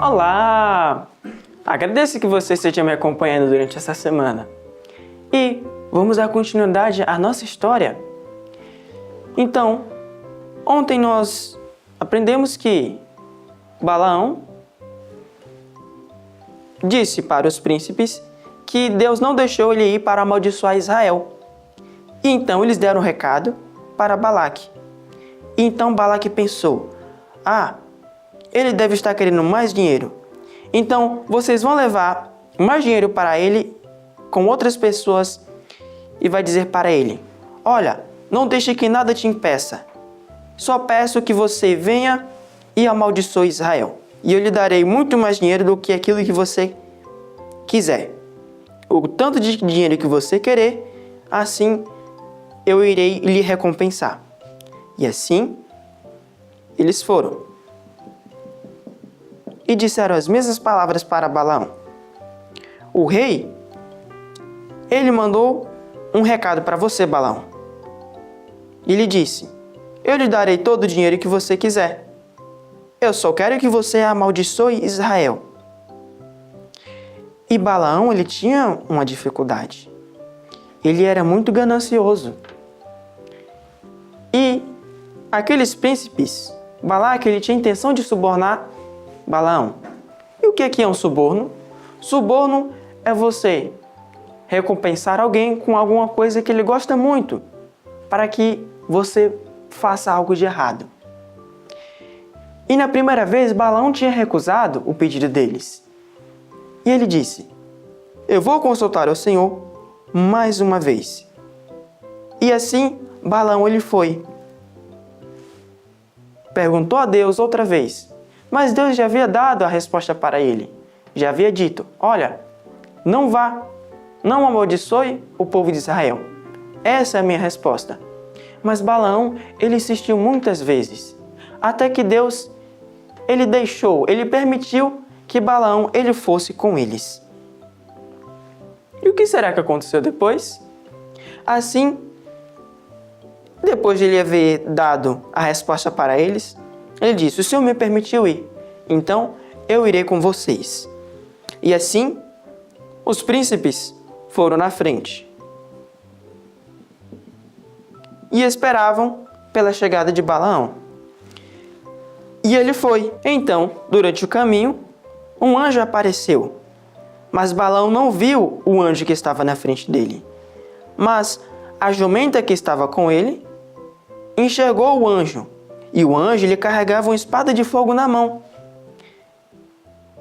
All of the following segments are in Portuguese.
Olá! Agradeço que você esteja me acompanhando durante essa semana. E vamos dar continuidade à nossa história. Então, ontem nós aprendemos que Balaão disse para os príncipes que Deus não deixou ele ir para amaldiçoar Israel. E então eles deram um recado para Balaque. E então Balaque pensou: ele deve estar querendo mais dinheiro. Então vocês vão levar mais dinheiro para ele com outras pessoas e vai dizer para ele: olha, não deixe que nada te impeça. Só peço que você venha e amaldiçoe Israel. E eu lhe darei muito mais dinheiro do que aquilo que você quiser. O tanto de dinheiro que você querer, assim eu irei lhe recompensar. E assim eles foram e disseram as mesmas palavras para Balaão. O rei, ele mandou um recado para você, Balaão. E lhe disse: eu lhe darei todo o dinheiro que você quiser. Eu só quero que você amaldiçoe Israel. E Balaão, ele tinha uma dificuldade. Ele era muito ganancioso. E aqueles príncipes, Balaque, ele tinha a intenção de subornar Balaão. E o que é um suborno? Suborno é você recompensar alguém com alguma coisa que ele gosta muito, para que você faça algo de errado. E na primeira vez, Balaão tinha recusado o pedido deles. E ele disse: eu vou consultar o Senhor mais uma vez. E assim, Balaão ele foi. Perguntou a Deus outra vez. Mas Deus já havia dado a resposta para ele. Já havia dito: olha, não vá, não amaldiçoe o povo de Israel. Essa é a minha resposta. Mas Balaão, ele insistiu muitas vezes. Até que Deus, ele permitiu que Balaão, ele fosse com eles. E o que será que aconteceu depois? Assim, depois de ele haver dado a resposta para eles, ele disse: o Senhor me permitiu ir, então eu irei com vocês. E assim, os príncipes foram na frente e esperavam pela chegada de Balaão. E ele foi. Então, durante o caminho, um anjo apareceu. Mas Balaão não viu o anjo que estava na frente dele. Mas a jumenta que estava com ele enxergou o anjo. E o anjo lhe carregava uma espada de fogo na mão.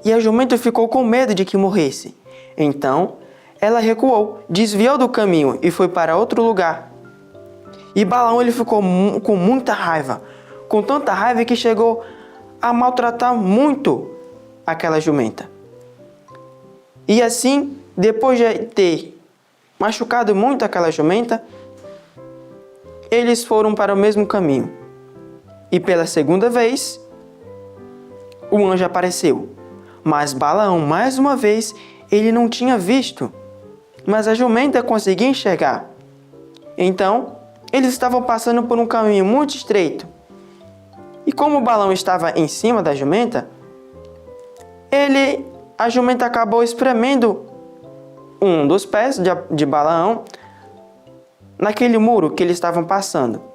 E a jumenta ficou com medo de que morresse. Então, ela recuou, desviou do caminho e foi para outro lugar. E Balaão ele ficou com muita raiva. Com tanta raiva que chegou a maltratar muito aquela jumenta. E assim, depois de ter machucado muito aquela jumenta, eles foram para o mesmo caminho. E pela segunda vez, o anjo apareceu. Mas Balaão, mais uma vez, ele não tinha visto. Mas a jumenta conseguia enxergar. Então, eles estavam passando por um caminho muito estreito. E como Balaão estava em cima da jumenta, a jumenta acabou espremendo um dos pés de Balaão naquele muro que eles estavam passando.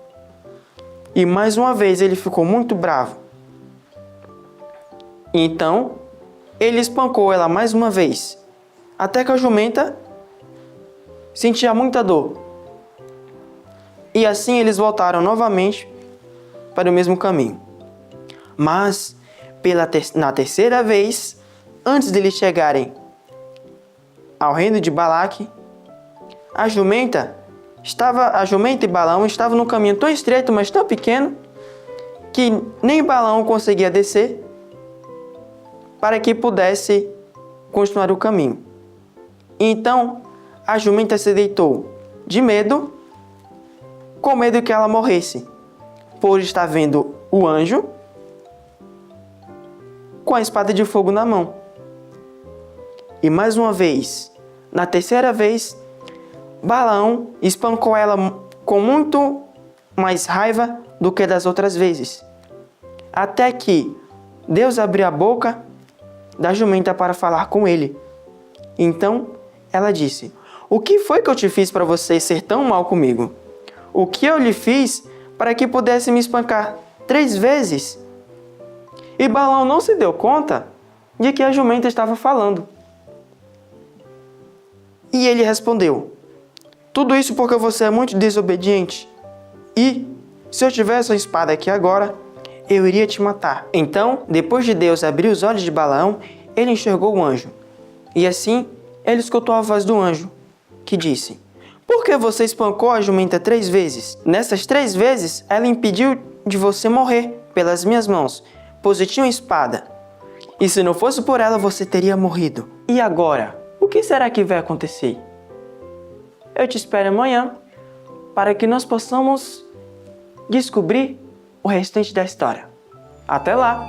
E mais uma vez ele ficou muito bravo. Então, ele espancou ela mais uma vez, até que a jumenta sentia muita dor. E assim eles voltaram novamente para o mesmo caminho. Mas, na terceira vez, antes de eles chegarem ao reino de Balaque, a jumenta e Balaão estavam num caminho tão estreito, mas tão pequeno, que nem Balaão conseguia descer para que pudesse continuar o caminho. Então, a jumenta se deitou de medo, com medo que ela morresse, por estar vendo o anjo com a espada de fogo na mão. E mais uma vez, na terceira vez, Balaão espancou ela com muito mais raiva do que das outras vezes. Até que Deus abriu a boca da jumenta para falar com ele. Então ela disse: "O que foi que eu te fiz para você ser tão mal comigo? O que eu lhe fiz para que pudesse me espancar 3 vezes?" E Balaão não se deu conta de que a jumenta estava falando. E ele respondeu: "Tudo isso porque você é muito desobediente. E, se eu tivesse uma espada aqui agora, eu iria te matar." Então, depois de Deus abrir os olhos de Balaão, ele enxergou o anjo. E assim, ele escutou a voz do anjo, que disse: "Por que você espancou a jumenta 3 vezes? Nessas 3 vezes, ela impediu de você morrer pelas minhas mãos, pois eu tinha uma espada. E se não fosse por ela, você teria morrido. E agora, o que será que vai acontecer?" Eu te espero amanhã para que nós possamos descobrir o restante da história. Até lá!